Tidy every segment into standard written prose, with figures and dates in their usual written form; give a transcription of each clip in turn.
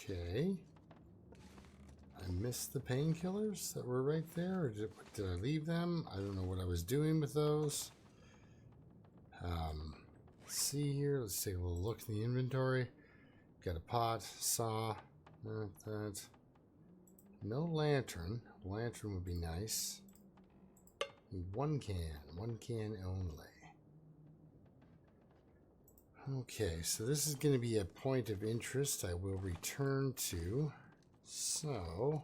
Okay. I missed the painkillers that were right there, or did I leave them? I don't know what I was doing with those. Let's see here. Let's take a little look in the inventory. Got a pot, saw, not that. No lantern. Lantern would be nice. Need one can only. Okay, so this is going to be a point of interest I will return to. So,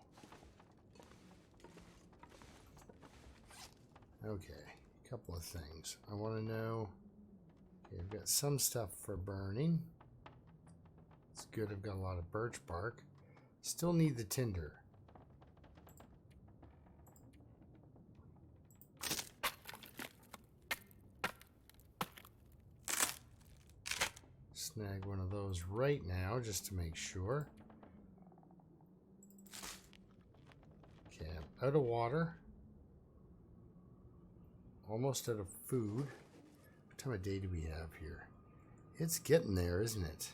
okay, a couple of things. I want to know, okay, I've got some stuff for burning. It's good, I've got a lot of birch bark. Still need the tinder. Snag one of those right now just to make sure. Okay, I'm out of water. Almost out of food. What time of day do we have here? It's getting there, isn't it?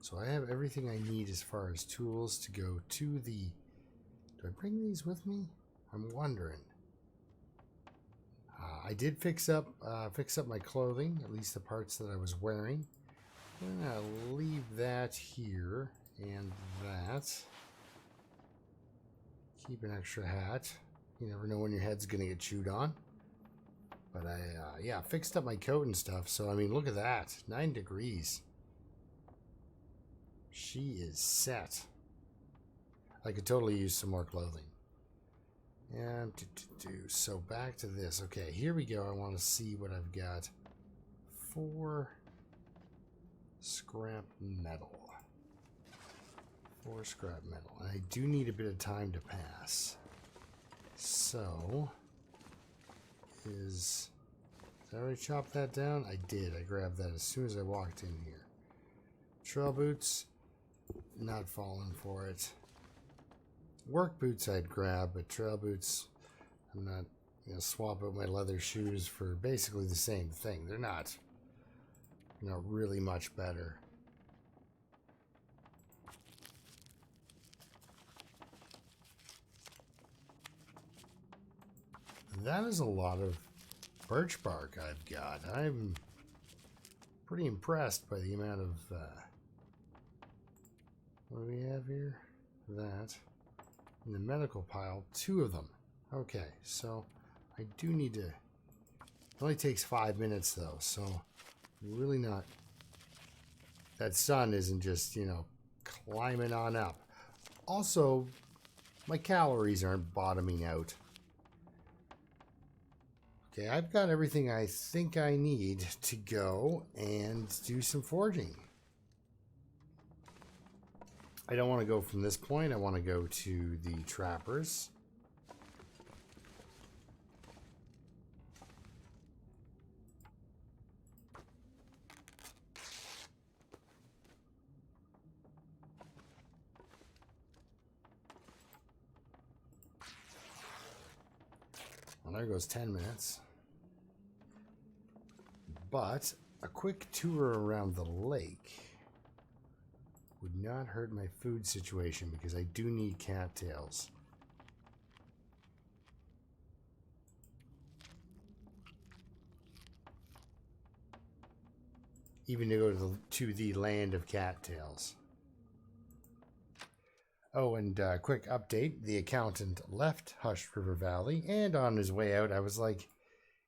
So I have everything I need as far as tools to go to the... Do I bring these with me? I'm wondering. I did fix up my clothing, at least the parts that I was wearing. I'm gonna leave that here and that. Keep an extra hat. You never know when your head's gonna get chewed on. But I yeah, fixed up my coat and stuff. So I mean, look at that, 9 degrees. She is set. I could totally use some more clothing. And so back to this. Okay, here we go. I want to see what I've got. 4 scrap metal. 4 scrap metal. And I do need a bit of time to pass. So, did I already chop that down? I did. I grabbed that as soon as I walked in here. Trail boots, not falling for it. Work boots I'd grab, but trail boots, I'm not going to swap out my leather shoes for basically the same thing. They're not really much better. That is a lot of birch bark I've got. I'm pretty impressed by the amount of, what do we have here? That. In the medical pile, 2 of them. Okay, so I do need to... It only takes 5 minutes though, so really not... That sun isn't just, you know, climbing on up. Also, my calories aren't bottoming out. Okay, I've got everything I think I need to go and do some forging. I don't want to go from this point. I want to go to the trappers. Well, there goes 10 minutes. But a quick tour around the lake would not hurt my food situation because I do need cattails. Even to go to the land of cattails. Oh, and quick update. The accountant left Hushed River Valley, and on his way out, I was like,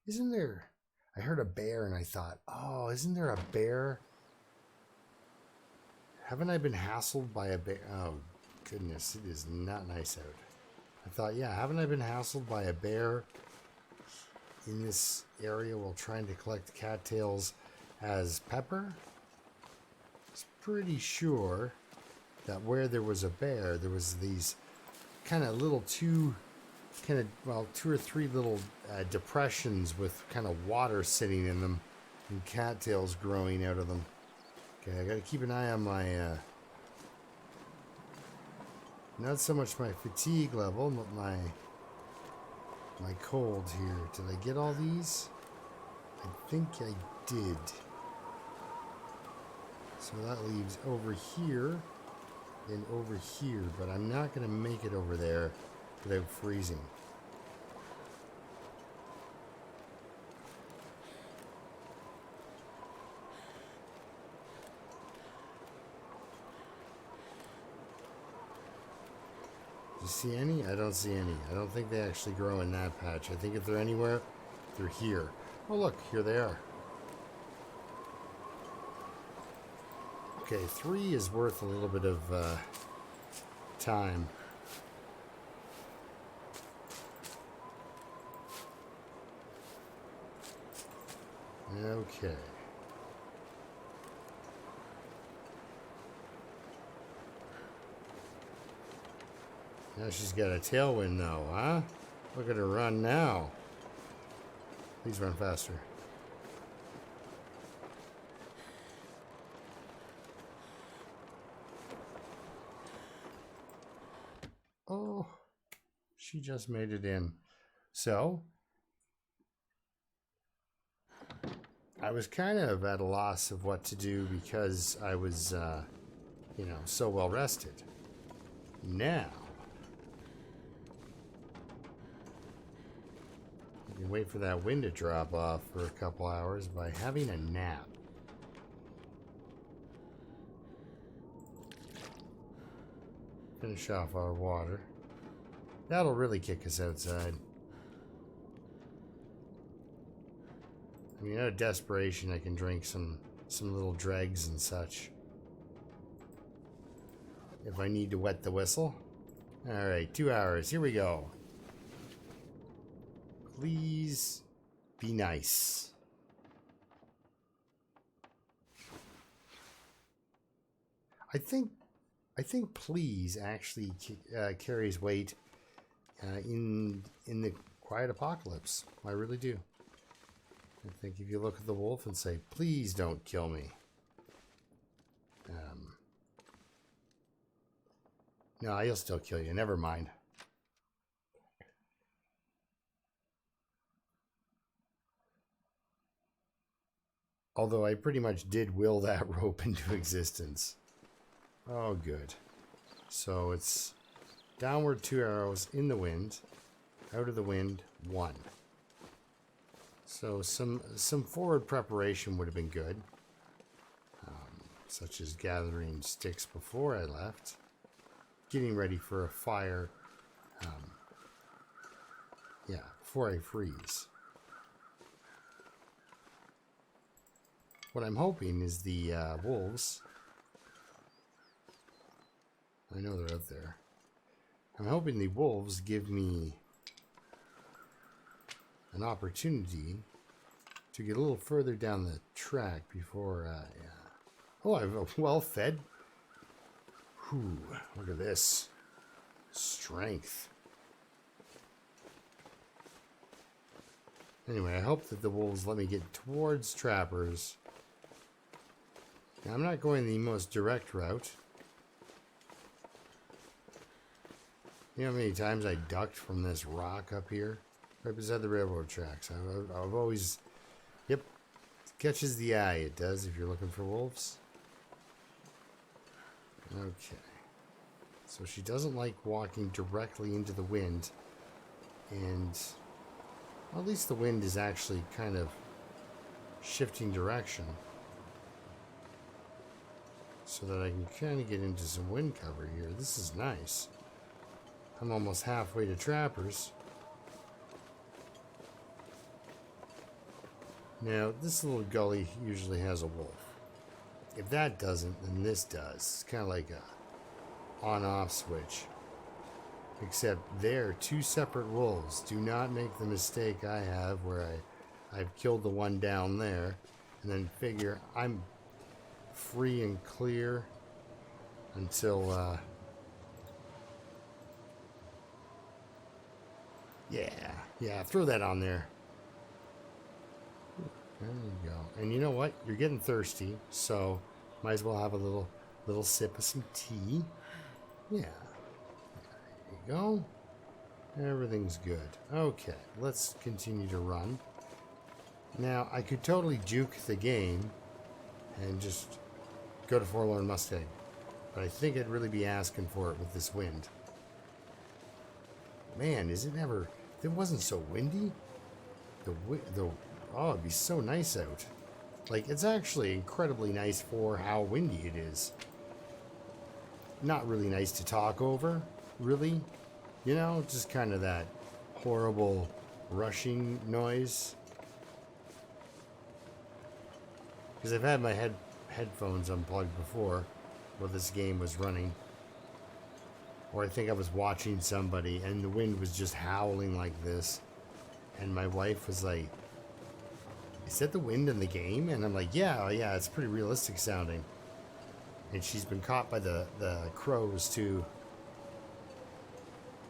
isn't there... I heard a bear, and I thought, oh, isn't there a bear... Haven't I been hassled by a bear? Oh, goodness, it is not nice out. I thought, yeah, haven't I been hassled by a bear in this area while trying to collect cattails as pepper? I was pretty sure that where there was a bear, there was these kind of little 2 or 3 little depressions with kind of water sitting in them and cattails growing out of them. Okay, I gotta keep an eye on my, not so much my fatigue level, but my cold here. Did I get all these? I think I did. So that leaves over here and over here, but I'm not going to make it over there without freezing. Do you see any? I don't see any. I don't think they actually grow in that patch. I think if they're anywhere, they're here. Oh look, here they are. Okay, 3 is worth a little bit of time. Okay. Now she's got a tailwind though, huh? Look at her run now. Please run faster. Oh, she just made it in. So, I was kind of at a loss of what to do because I was, you know, so well rested. Now, you can wait for that wind to drop off for a couple hours by having a nap. Finish off our water. That'll really kick us outside. I mean, out of desperation, I can drink some little dregs and such. If I need to wet the whistle. Alright, 2 hours. Here we go. Please be nice. I think please actually carries weight in the Quiet Apocalypse. I really do. I think if you look at the wolf and say, please don't kill me. No, he'll still kill you. Never mind. Although I pretty much did will that rope into existence. Oh, good. So it's downward 2 arrows, in the wind, out of the wind 1. So some forward preparation would have been good, such as gathering sticks before I left, getting ready for a fire, yeah, before I freeze. What I'm hoping is the wolves, I know they're out there, I'm hoping the wolves give me an opportunity to get a little further down the track before oh, I'm well fed. Whew, look at this strength. Anyway, I hope that the wolves let me get towards trappers. Now, I'm not going the most direct route. You know how many times I ducked from this rock up here? Right beside the railroad tracks. I've always... Yep. Catches the eye, it does, if you're looking for wolves. Okay. So she doesn't like walking directly into the wind. And... well, at least the wind is actually kind of shifting direction. So that I can kind of get into some wind cover here. This is nice. I'm almost halfway to trappers. Now, this little gully usually has a wolf. If that doesn't, then this does. It's kind of like a on-off switch. Except they're 2 separate wolves. Do not make the mistake I have where I've killed the one down there and then figure I'm free and clear until yeah, throw that on there. There you go. And you know what? You're getting thirsty, so might as well have a little sip of some tea. Yeah. There you go. Everything's good. Okay, let's continue to run. Now, I could totally juke the game and just go to Forlorn Mustang. But I think I'd really be asking for it with this wind. Man, is it ever... If it wasn't so windy, oh, it'd be so nice out. Like, it's actually incredibly nice for how windy it is. Not really nice to talk over, really. You know, just kind of that horrible rushing noise. Because I've had my headphones unplugged before while this game was running. Or I think I was watching somebody and the wind was just howling like this. And my wife was like, is that the wind in the game? And I'm like, yeah, it's pretty realistic sounding. And she's been caught by the crows too.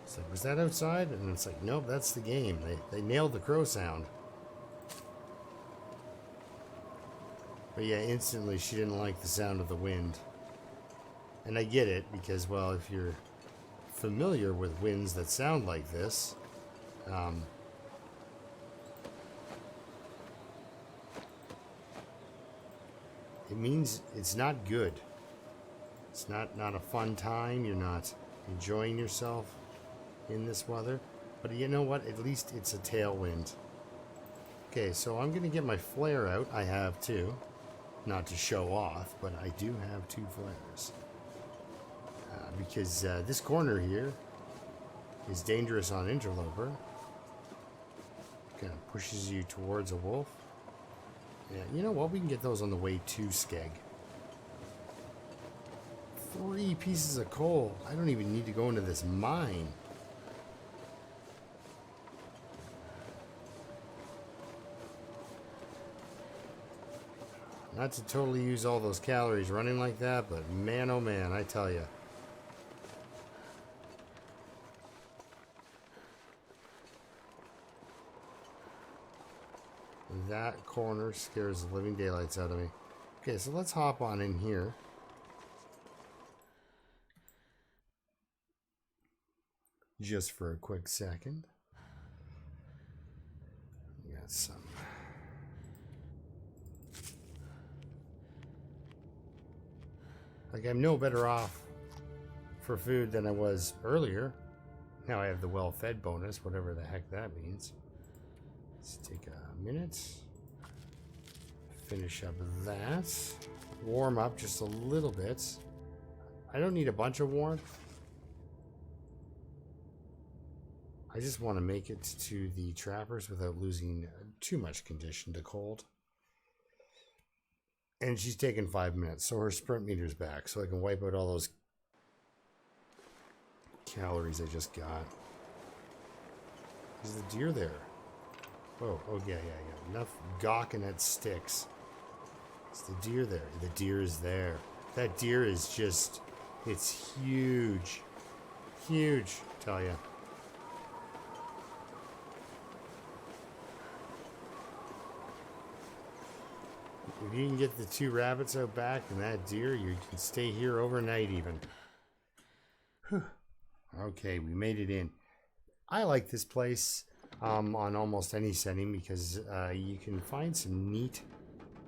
It's like, was that outside? And it's like, nope, that's the game. They nailed the crow sound. But yeah, instantly she didn't like the sound of the wind. And I get it because, well, if you're familiar with winds that sound like this, it means it's not good. It's not a fun time. You're not enjoying yourself in this weather. But you know what? At least it's a tailwind. Okay, so I'm going to get my flare out. I have two. Not to show off, but I do have two flares. Because this corner here is dangerous on interloper. Kind of pushes you towards a wolf. Yeah, you know what? We can get those on the way to Skeg. 3 pieces of coal. I don't even need to go into this mine. Not to totally use all those calories running like that, but man, oh man, I tell you. That corner scares the living daylights out of me. Okay, so let's hop on in here. Just for a quick second. We got some. Like, I'm no better off for food than I was earlier. Now I have the well-fed bonus, whatever the heck that means. Let's take a minute. Finish up that. Warm up just a little bit. I don't need a bunch of warmth. I just want to make it to the trappers without losing too much condition to cold. And she's taken 5 minutes, so her sprint meter's back, so I can wipe out all those calories I just got. Is the deer there? Oh yeah. Enough gawking at sticks. Is the deer there? The deer is there. That deer is just, it's huge. Huge, I tell ya. If you can get the 2 rabbits out back and that deer, you can stay here overnight even. Whew. Okay, we made it in. I like this place on almost any setting because you can find some neat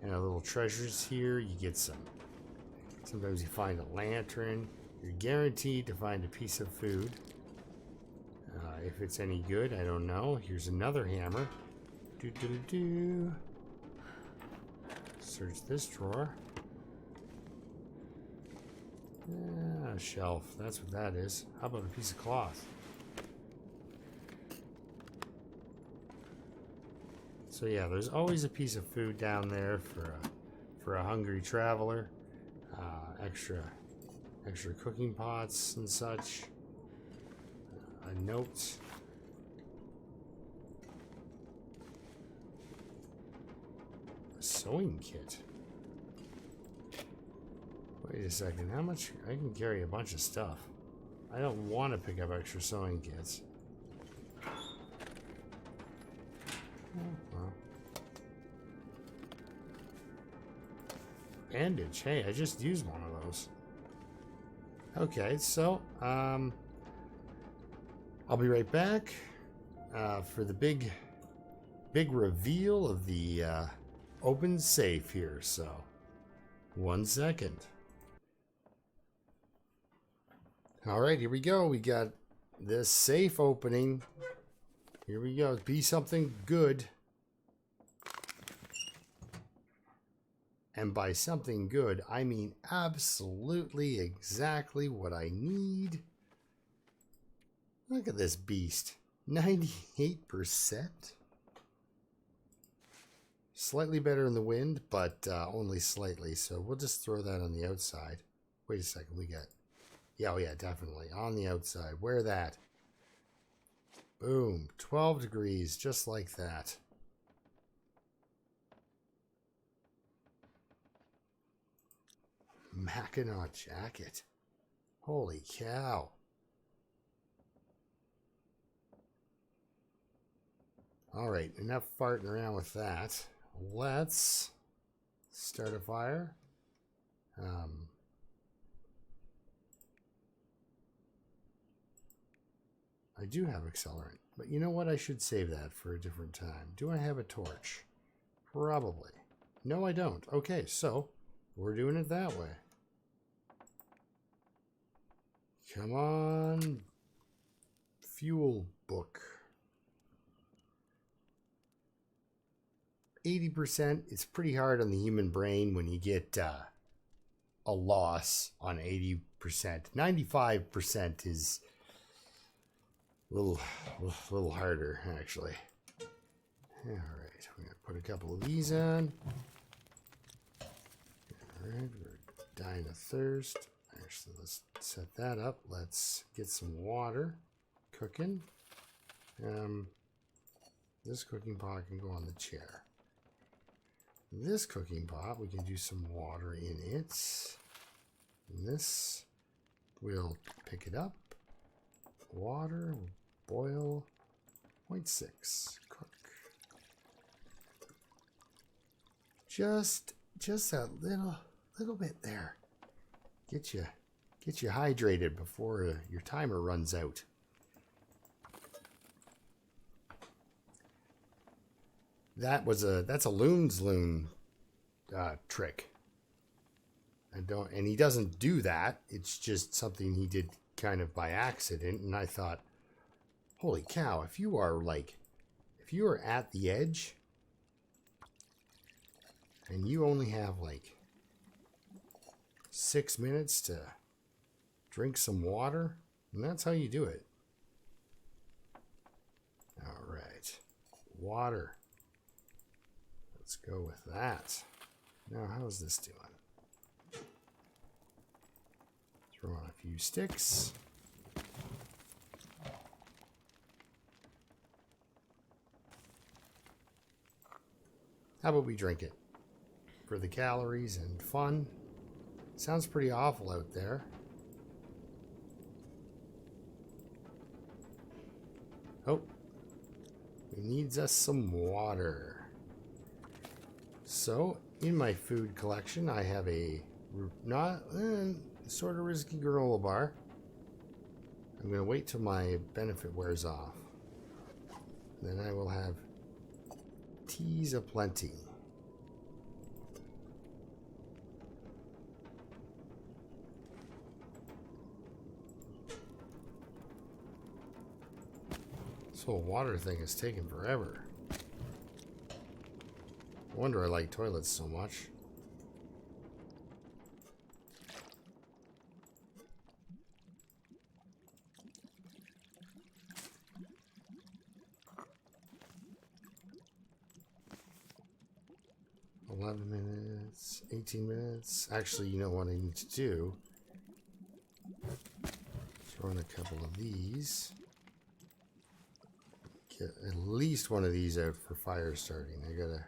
little treasures here. You get sometimes you find a lantern. You're guaranteed to find a piece of food. If it's any good, I don't know. Here's another hammer. Do. Search this drawer. A shelf. That's what that is. How about a piece of cloth? So yeah, there's always a piece of food down there for a hungry traveler. Extra cooking pots and such. A note. A sewing kit. Wait a second, how much? I can carry a bunch of stuff. I don't want to pick up extra sewing kits. Well. Bandage. Hey, I just used one of those. Okay, so I'll be right back for the big reveal of the open safe here. So 1 second. All right, here we go. We got this safe opening. Here we go. Be something good. And by something good, I mean absolutely exactly what I need. Look at this beast. 98%. Slightly better in the wind, but only slightly. So we'll just throw that on the outside. Wait a second. We got... Yeah, oh yeah, definitely. On the outside. Wear that. Boom. 12 degrees, just like that. Mackinac jacket. Holy cow. Alright, enough farting around with that. Let's start a fire. I do have accelerant, but you know what? I should save that for a different time. Do I have a torch? Probably. No, I don't. Okay, so we're doing it that way. Come on. Fuel book. 80%. It's pretty hard on the human brain when you get a loss on 80%. 95% is a little harder, actually. All right, we're going to put a couple of these on. All right, we're dying of thirst. Actually, let's set that up. Let's get some water cooking. This cooking pot can go on the chair. This cooking pot, we can do some water in it. And this, we'll pick it up. Water, boil, 0.6, cook. Just a little bit there. Get you hydrated before your timer runs out. That's a loon's loon trick. And he doesn't do that. It's just something he did kind of by accident. And I thought, holy cow, if you are at the edge and you only have like 6 minutes to drink some water, and that's how you do it. All right, water. Let's go with that. Now, how's this doing? Throw on a few sticks. How about we drink it? For the calories and fun. Sounds pretty awful out there. Oh. It needs us some water. So, in my food collection, I have a sort of risky granola bar. I'm going to wait till my benefit wears off. Then I will have teas aplenty. This whole water thing is taking forever. No wonder I like toilets so much. Minutes, 18 minutes. Actually, you know what I need to do? Throw in a couple of these. Get at least one of these out for fire starting. I gotta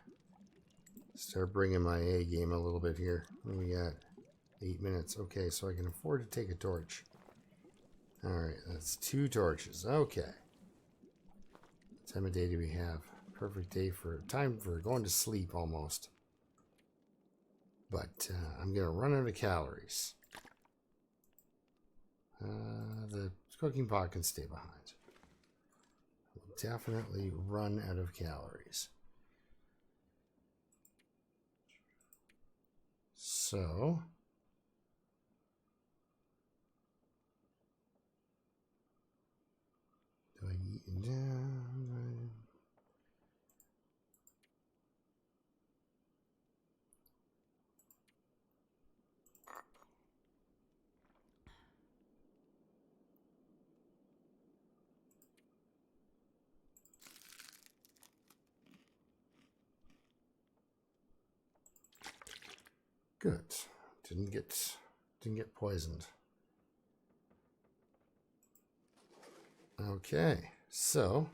start bringing my A game a little bit here. What do we got? 8 minutes. Okay, so I can afford to take a torch. Alright, that's 2 torches. Okay. What time of day do we have? Perfect day for time for going to sleep almost. But I'm going to run out of calories. The cooking pot can stay behind. We'll definitely run out of calories. So, Good. Didn't get poisoned. Okay, so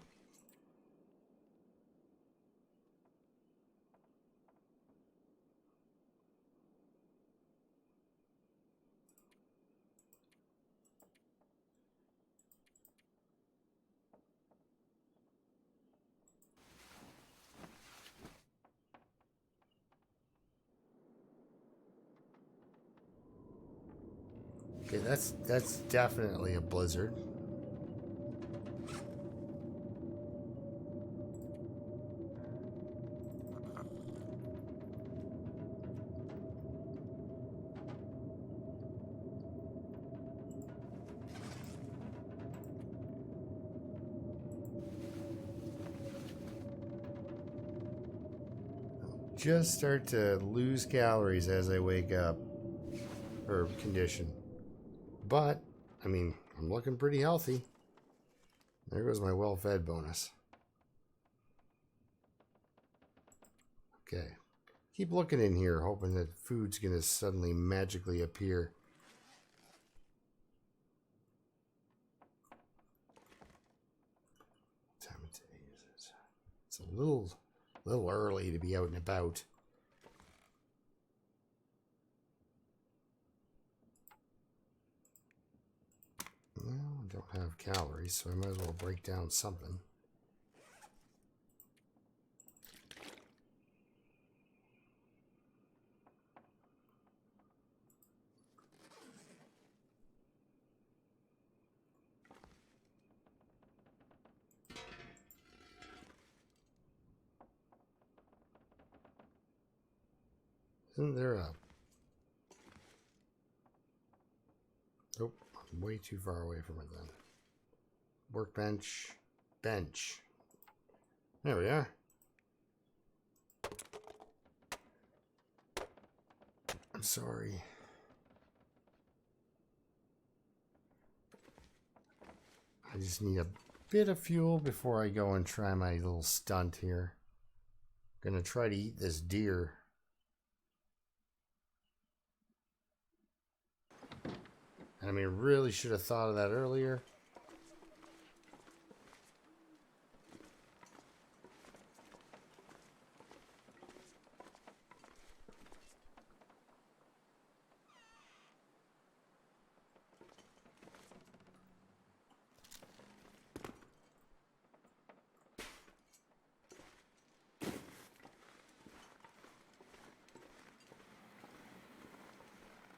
okay, that's definitely a blizzard. Just start to lose calories as I wake up, or condition. But, I mean, I'm looking pretty healthy. There goes my well-fed bonus. Okay. Keep looking in here, hoping that food's going to suddenly magically appear. What time of day is it? It's a little early to be out and about. Well, I don't have calories, so I might as well break down something. Isn't there a... Nope, I'm way too far away from it then. Workbench. Bench. There we are. I'm sorry. I just need a bit of fuel before I go and try my little stunt here. Gonna try to eat this deer. I mean, really should have thought of that earlier.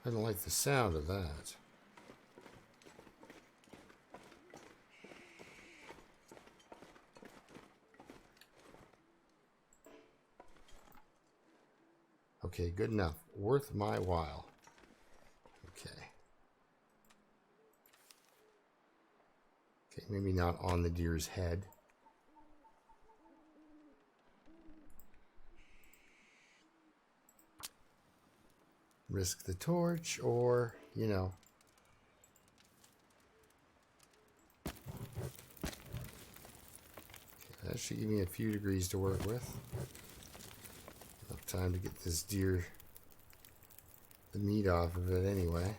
I don't like the sound of that. Okay, good enough. Worth my while. Okay. Okay, maybe not on the deer's head. Risk the torch, or, you know. Okay, that should give me a few degrees to work with. Enough time to get this deer, the meat off of it anyway.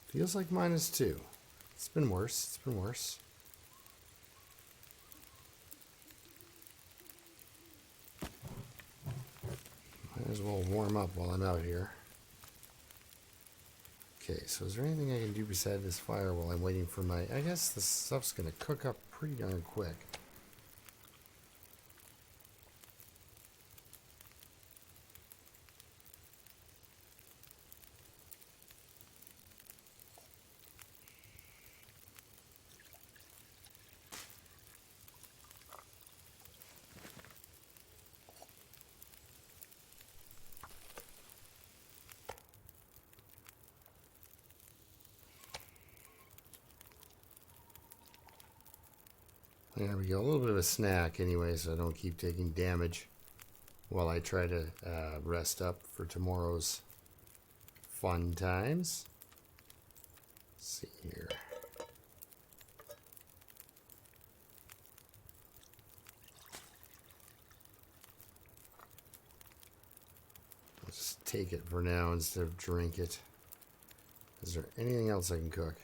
Feels like -2. It's been worse. It's been worse. Might as well warm up while I'm out here. Okay, so is there anything I can do beside this fire while I'm waiting for my... I guess this stuff's going to cook up pretty darn quick. There we go. A little bit of a snack anyway, so I don't keep taking damage. while I try to rest up for tomorrow's fun times. Let's see here. I'll just take it for now instead of drink it. Is there anything else I can cook?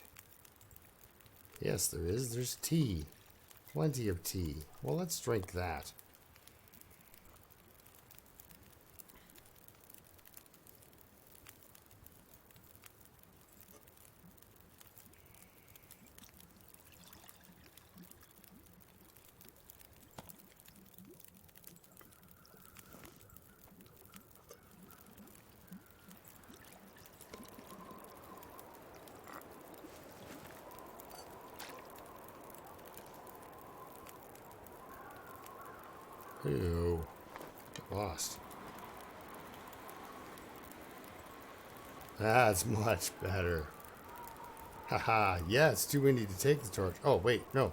Yes, there is. There's tea. Plenty of tea. Well, let's drink that. Ew. Get lost. That's much better. Haha. Yeah, it's too windy to take the torch. Oh, wait. No.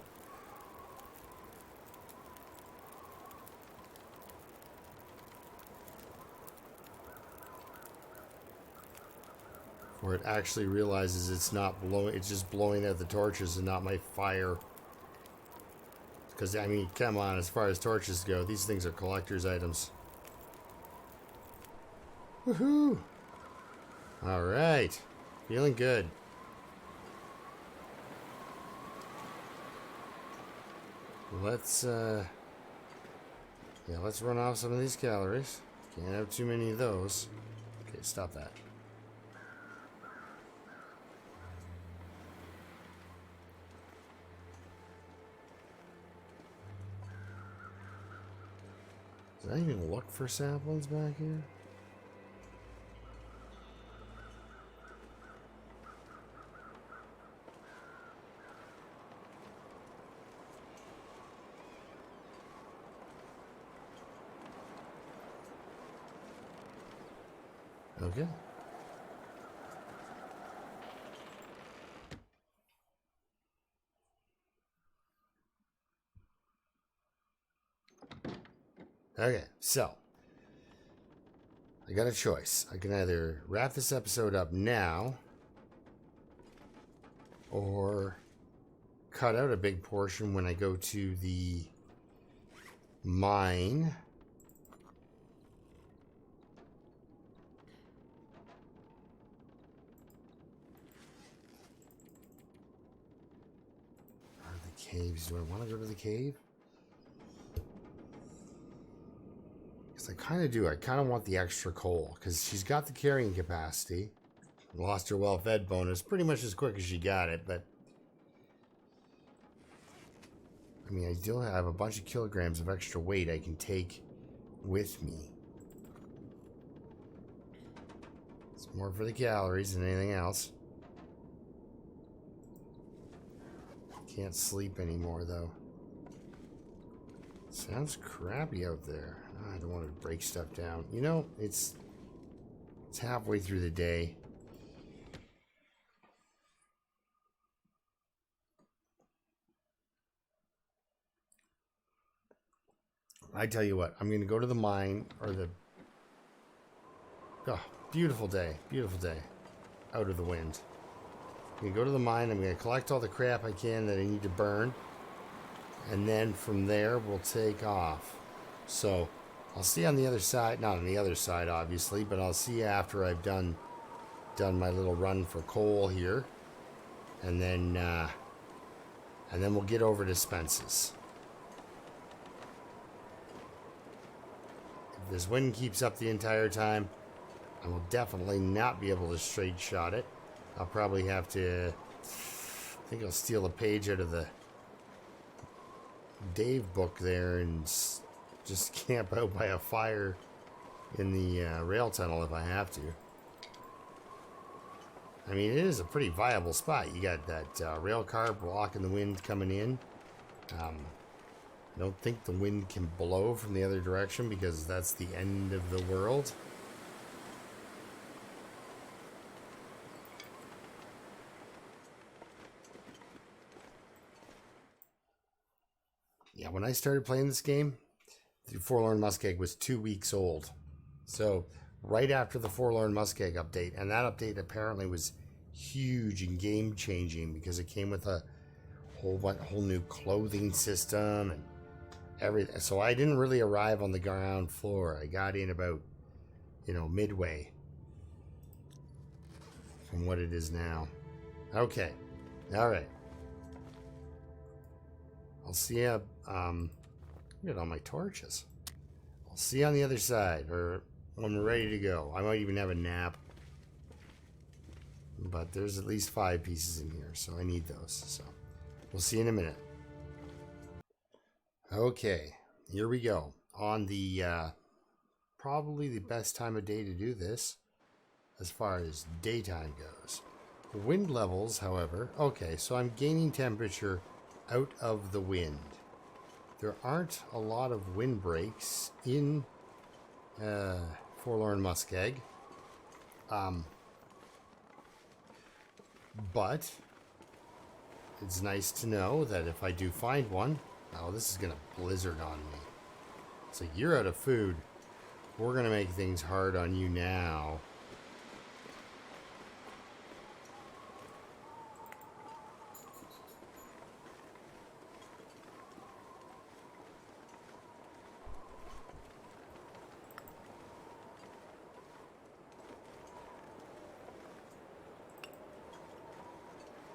Or it actually realizes it's not blowing, it's just blowing out the torches and not my fire. Because, I mean, come on, as far as torches go, these things are collector's items. Woohoo! Alright. Feeling good. Let's, yeah, let's run off some of these calories. Can't have too many of those. Okay, stop that. Did I even look for saplings back here? Okay. Okay, so I got a choice. I can either wrap this episode up now or cut out a big portion when I go to the mine. Or the caves. Do I want to go to the cave? Because I kind of do. I kind of want the extra coal because she's got the carrying capacity. Lost her well-fed bonus pretty much as quick as she got it, but I mean, I still have a bunch of kilograms of extra weight I can take with me. It's more for the calories than anything else. Can't sleep anymore, though. Sounds crappy out there. I don't want to break stuff down. You know, it's halfway through the day. I tell you what, I'm going to go to the mine or the... Oh, beautiful day. Beautiful day. Out of the wind. I'm going to go to the mine. I'm going to collect all the crap I can that I need to burn. And then from there, we'll take off. So, I'll see on the other side. Not on the other side, obviously, but I'll see after I've done my little run for coal here. And then we'll get over to Spence's. If this wind keeps up the entire time, I will definitely not be able to straight shot it. I'll probably have to, I think I'll steal a page out of the Dave book there and just camp out by a fire in the rail tunnel if I have to. I mean, it is a pretty viable spot. You got that rail car blocking the wind coming in. I don't think the wind can blow from the other direction because that's the end of the world. Yeah, when I started playing this game, Forlorn Muskeg was 2 weeks old. So right after the Forlorn Muskeg update, and that update apparently was huge and game changing because it came with a whole new clothing system and everything. So I didn't really arrive on the ground floor. I got in about, midway from what it is now. Okay. All right. I'll see you. Get all my torches. I'll see you on the other side, or when we're ready to go. I might even have a nap. But there's at least 5 pieces in here, so I need those. So we'll see you in a minute. Okay, here we go. On the probably the best time of day to do this, as far as daytime goes. Wind levels, however, okay, so I'm gaining temperature out of the wind. There aren't a lot of wind breaks in Forlorn Muskeg. But it's nice to know that if I do find one, oh, this is going to blizzard on me. So you're out of food. We're going to make things hard on you now.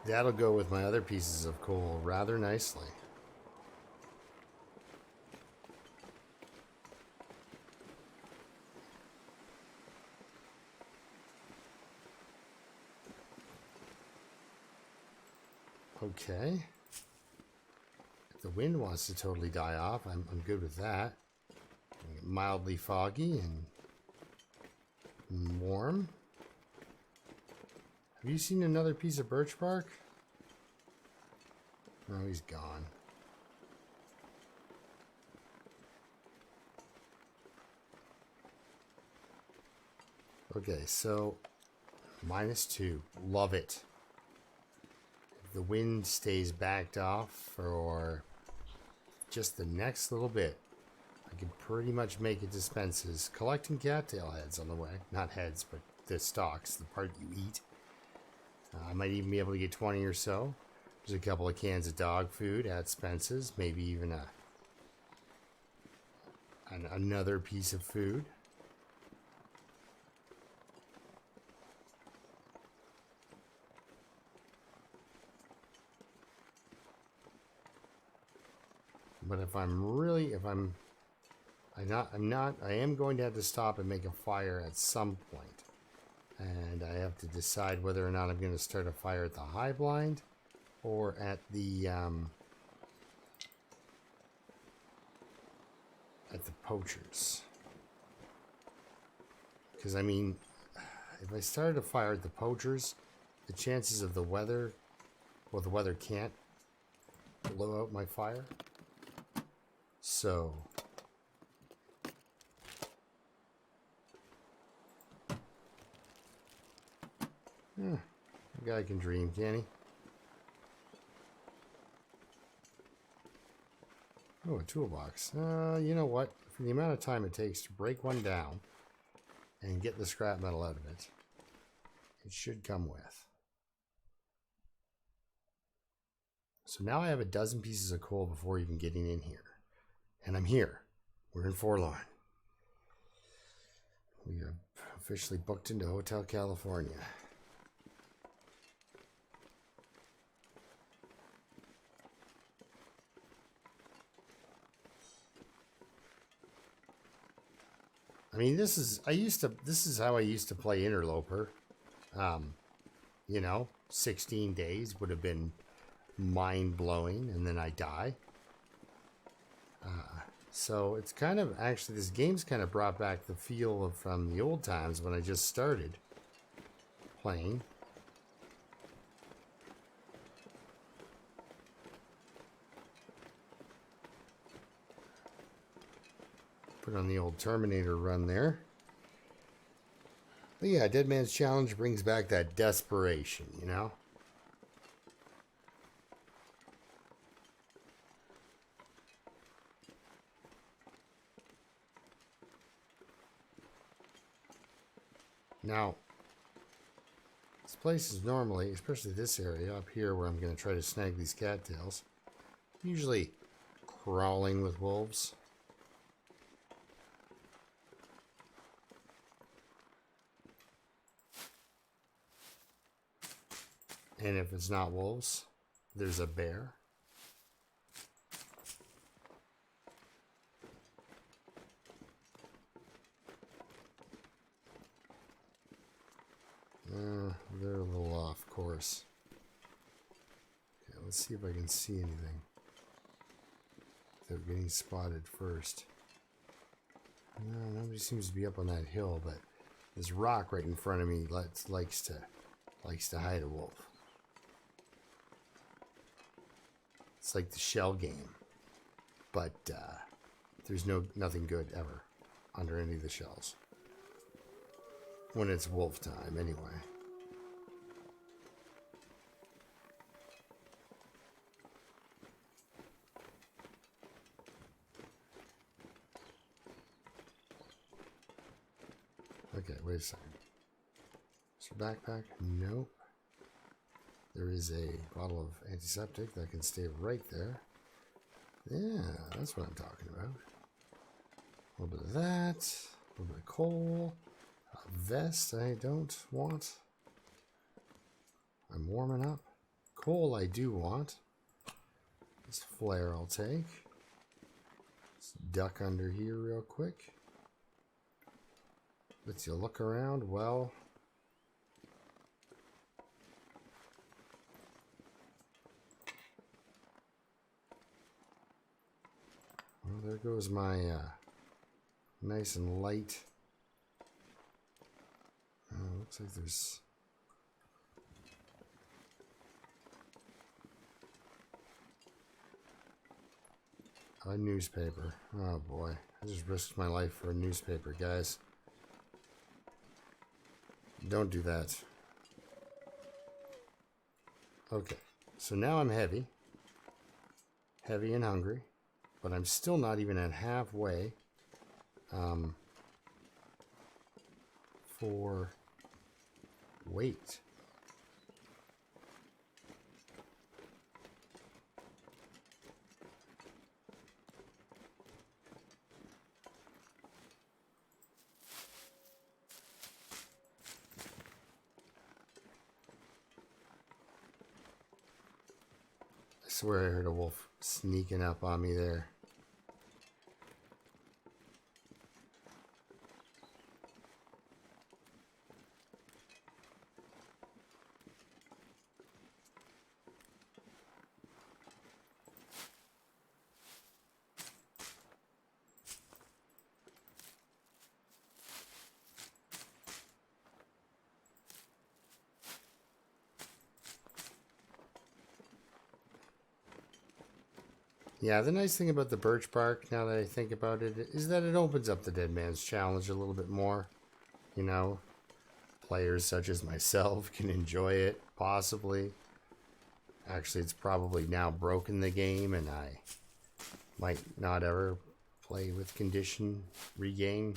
That'll go with my other pieces of coal rather nicely. Okay. If the wind wants to totally die off, I'm good with that. Mildly foggy and warm. Have you seen another piece of birch bark? No, he's gone. Okay, so -2. Love it. If the wind stays backed off for just the next little bit, I can pretty much make it to Spence's. Collecting cattail heads on the way. Not heads, but the stalks, the part you eat. I might even be able to get 20 or so. There's a couple of cans of dog food at Spence's. Maybe even another piece of food. But I am going to have to stop and make a fire at some point. And I have to decide whether or not I'm going to start a fire at the high blind or at the poachers. Because I mean, if I started a fire at the poachers, the chances of the weather can't blow out my fire. So a guy can dream, can he? Oh, a toolbox. You know what? For the amount of time it takes to break one down and get the scrap metal out of it, it should come with. So now I have a dozen pieces of coal before even getting in here. And I'm here. We're in Forlorn. We are officially booked into Hotel California. I mean, this is how I used to play Interloper. 16 days would have been mind-blowing, and then I die. So it's kind of, actually, this game's kind of brought back the feel from the old times when I just started playing. Put on the old Terminator run there. But yeah, Dead Man's Challenge brings back that desperation, you know? Now, this place is normally, especially this area up here where I'm going to try to snag these cattails, usually crawling with wolves. And if it's not wolves, there's a bear. They're a little off course. Okay, let's see if I can see anything without getting spotted first. No, nobody seems to be up on that hill, but this rock right in front of me likes to hide a wolf. It's like the shell game, but there's nothing good ever under any of the shells when it's wolf time, anyway. Okay, wait a second. Is your backpack? Nope. There is a bottle of antiseptic that can stay right there. Yeah, that's what I'm talking about. A little bit of that. A little bit of coal. A vest I don't want. I'm warming up. Coal I do want. This flare I'll take. Let's duck under here real quick. Lets you look around. Well, there goes my nice and light. Looks like there's a newspaper. Oh boy, I just risked my life for a newspaper, guys. Don't do that. Okay, so now I'm heavy and hungry, but I'm still not even at halfway for weight. I swear I heard a wolf sneaking up on me there. Yeah, the nice thing about the birch bark, now that I think about it, is that it opens up the Dead Man's Challenge a little bit more. You know, players such as myself can enjoy it, possibly. Actually, it's probably now broken the game, and I might not ever play with condition regain.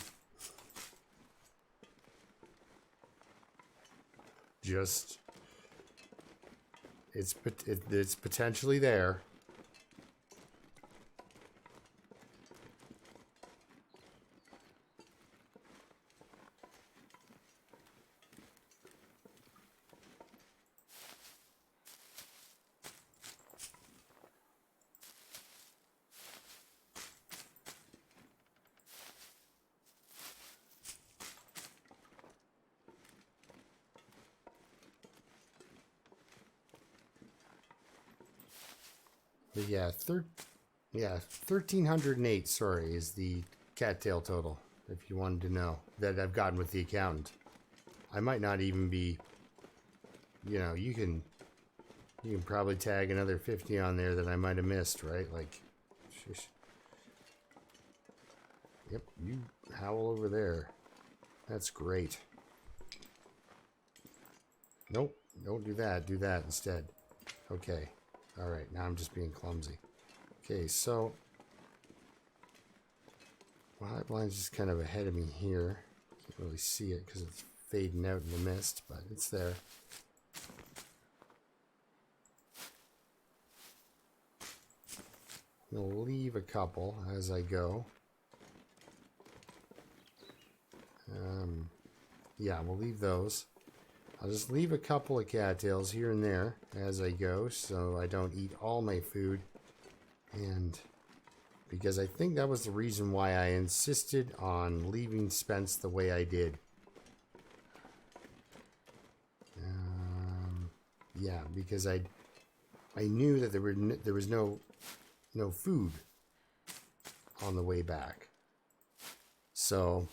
Just, it's potentially there. But yeah, 1,308, sorry, is the cattail total, if you wanted to know, that I've gotten with the accountant. I might not even be, you know, you can probably tag another 50 on there that I might have missed, right? Like, shush. Yep, you howl over there. That's great. Nope, don't do that. Do that instead. Okay. Alright, now I'm just being clumsy. Okay, so my outline's just kind of ahead of me here. Can't really see it because it's fading out in the mist, but it's there. I'll leave a couple as I go. Yeah, we'll leave those. I'll just leave a couple of cattails here and there as I go, so I don't eat all my food. And because I think that was the reason why I insisted on leaving Spence the way I did. Yeah, because I knew that there was no food on the way back, so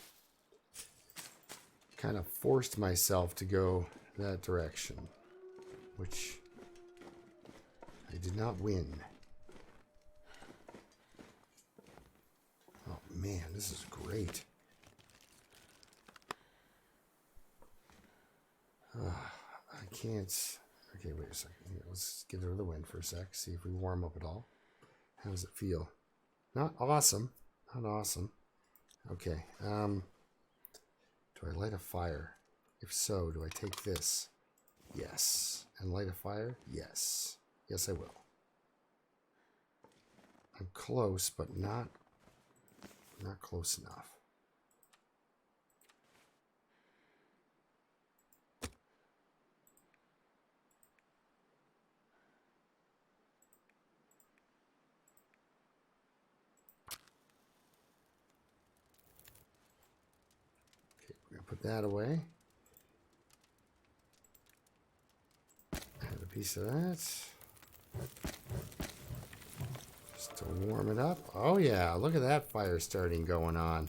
kind of forced myself to go that direction, which I did not win. Oh man, this is great. I can't. Okay, wait a second. Here, let's get rid of the wind for a sec. See if we warm up at all. How does it feel? Not awesome. Not awesome. Okay. Do I light a fire? If so, do I take this? Yes. And light a fire? Yes. Yes, I will. I'm close, but not close enough. Put that away. Add a piece of that. Just to warm it up. Oh yeah, look at that fire starting going on.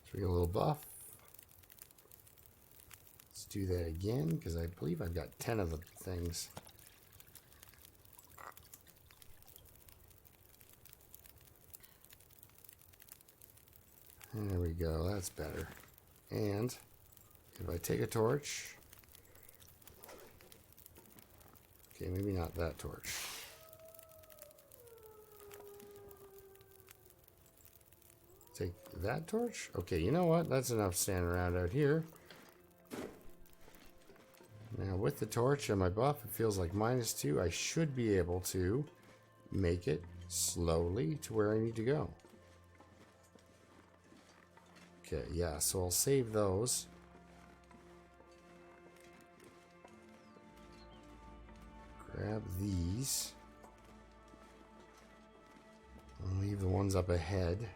So we get a little buff. Do that again because I believe I've got 10 of the things. There we go, that's better. And if I take a torch, okay, maybe not that torch. Take that torch? Okay, you know what? That's enough standing around out here. Now with the torch and my buff, it feels like -2. I should be able to make it slowly to where I need to go. Okay, yeah, so I'll save those. Grab these. I'll leave the ones up ahead.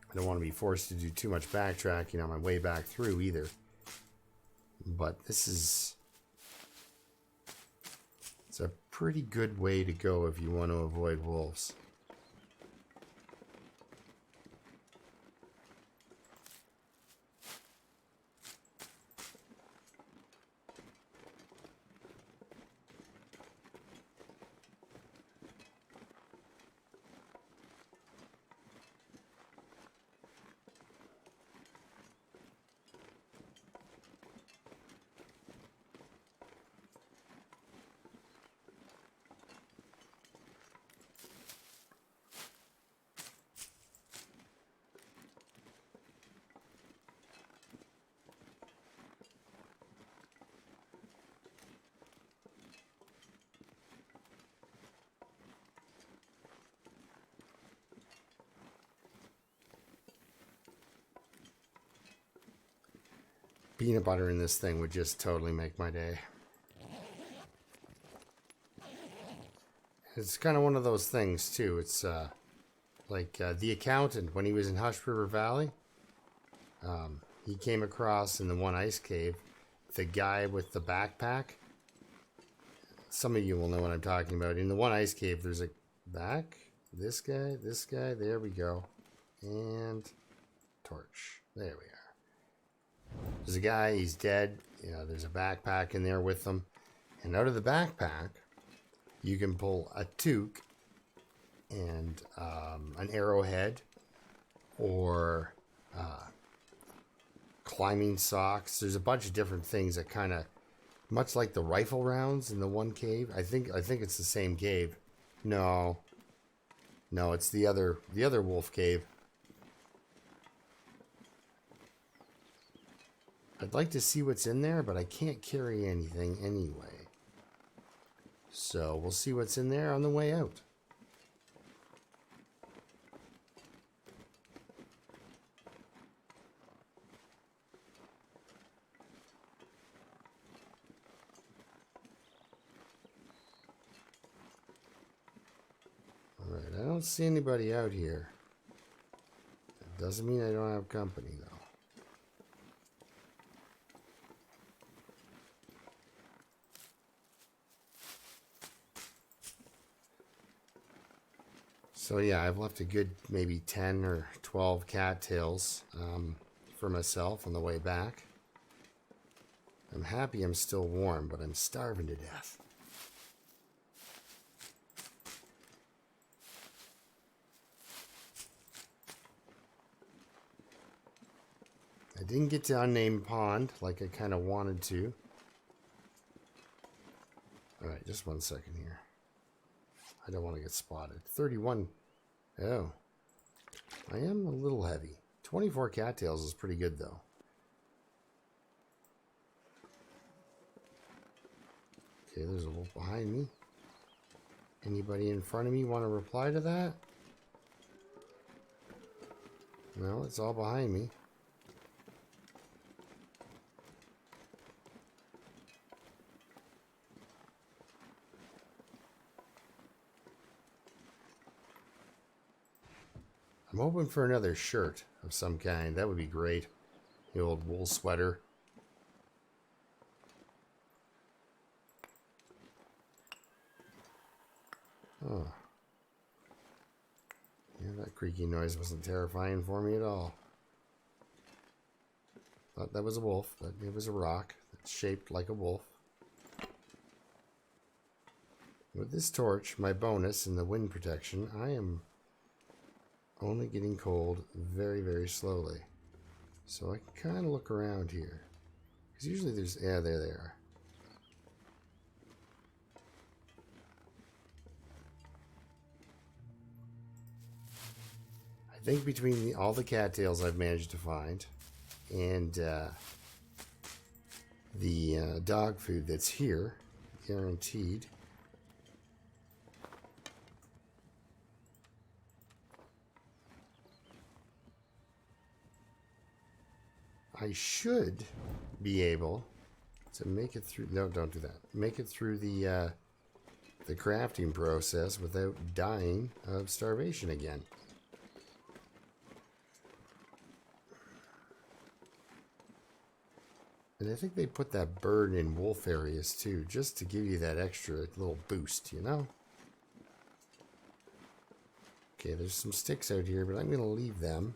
I don't want to be forced to do too much backtracking on my way back through either. But it's a pretty good way to go if you want to avoid wolves. Peanut butter in this thing would just totally make my day. It's kind of one of those things too. It's like The Accountant, when he was in Hush River Valley, he came across in the one ice cave the guy with the backpack. Some of you will know what I'm talking about. In the one ice cave, there's a back. This guy, there we go. And torch. There we are. There's a guy, he's dead. You know, there's a backpack in there with him. And out of the backpack, you can pull a toque and an arrowhead or climbing socks. There's a bunch of different things that kind of, much like the rifle rounds in the one cave. I think it's the same cave. No, it's the other wolf cave. I'd like to see what's in there, but I can't carry anything anyway. So we'll see what's in there on the way out. Alright, I don't see anybody out here. That doesn't mean I don't have company, though. So yeah, I've left a good maybe 10 or 12 cattails for myself on the way back. I'm happy I'm still warm, but I'm starving to death. I didn't get to Unnamed Pond like I kind of wanted to. Alright, just 1 second here. I don't want to get spotted. 31. Oh. I am a little heavy. 24 cattails is pretty good, though. Okay, there's a wolf behind me. Anybody in front of me want to reply to that? No, it's all behind me. I'm hoping for another shirt of some kind. That would be great. The old wool sweater. Oh. Yeah, that creaky noise wasn't terrifying for me at all. Thought that was a wolf, but it was a rock that's shaped like a wolf. With this torch, my bonus and the wind protection, I am only getting cold very, very slowly. So I can kind of look around here. Because usually there's... Yeah, there they are. I think between all the cattails I've managed to find and the dog food that's here, guaranteed... I should be able to make it through... No, don't do that. Make it through the crafting process without dying of starvation again. And I think they put that bird in wolf areas too, just to give you that extra little boost, you know? Okay, there's some sticks out here, but I'm going to leave them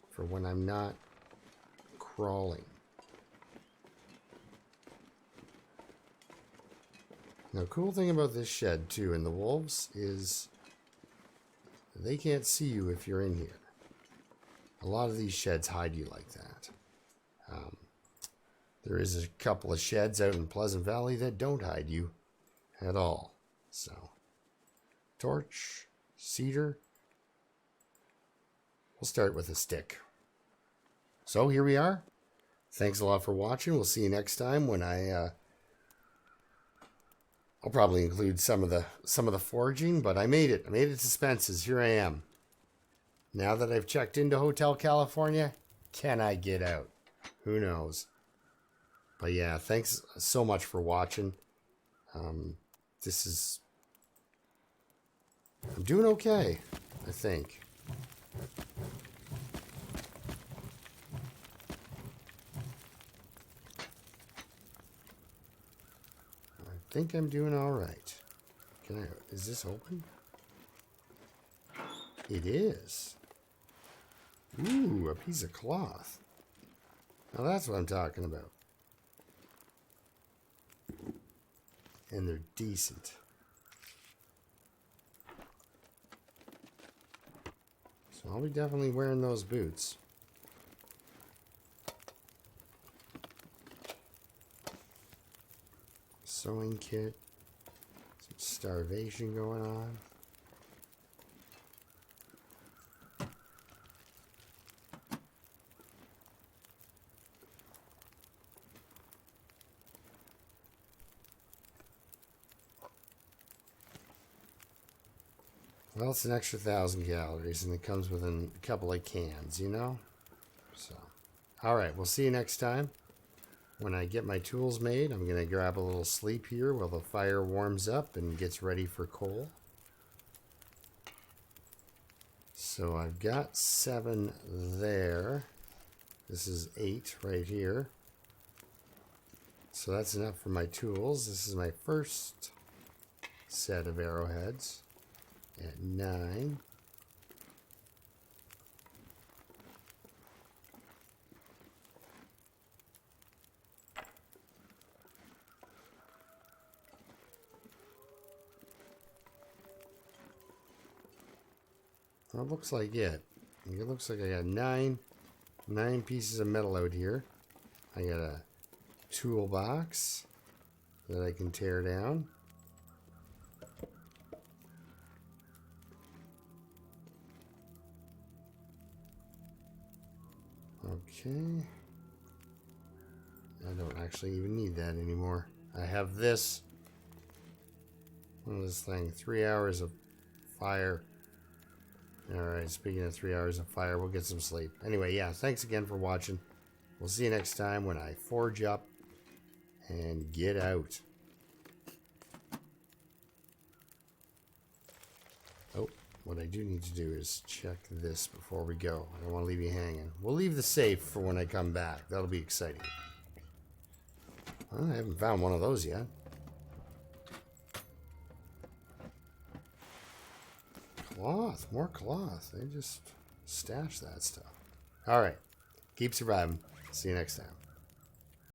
for when I'm not crawling. Now, cool thing about this shed too, and the wolves, is they can't see you if you're in here. A lot of these sheds hide you like that. There is a couple of sheds out in Pleasant Valley that don't hide you at all. So, torch, cedar. We'll start with a stick. So here we are. Thanks a lot for watching. We'll see you next time when I'll probably include some of the foraging, but I made it. I made it to Spence's. Here I am. Now that I've checked into Hotel California, can I get out? Who knows? But yeah, thanks so much for watching. I'm doing okay, I think. I think I'm doing all right. Is this open? It is. Ooh, a piece of cloth. Now that's what I'm talking about. And they're decent. So I'll be definitely wearing those boots. Sewing kit. Some starvation going on. Well, it's an extra 1,000 calories, and it comes with a couple of cans, you know? So, all right, we'll see you next time. When I get my tools made, I'm going to grab a little sleep here while the fire warms up and gets ready for coal. So I've got 7 there. This is 8 right here. So that's enough for my tools. This is my first set of arrowheads. At 9. That looks like it. It looks like I got 9 pieces of metal out here. I got a toolbox that I can tear down. Okay. I don't actually even need that anymore. I have this. What is this thing? 3 hours of fire. Alright, speaking of 3 hours of fire, we'll get some sleep. Anyway, yeah, thanks again for watching. We'll see you next time when I forge up and get out. Oh, what I do need to do is check this before we go. I don't want to leave you hanging. We'll leave the safe for when I come back. That'll be exciting. Well, I haven't found one of those yet. Cloth, more cloth. They just stash that stuff. All right, keep surviving. See you next time.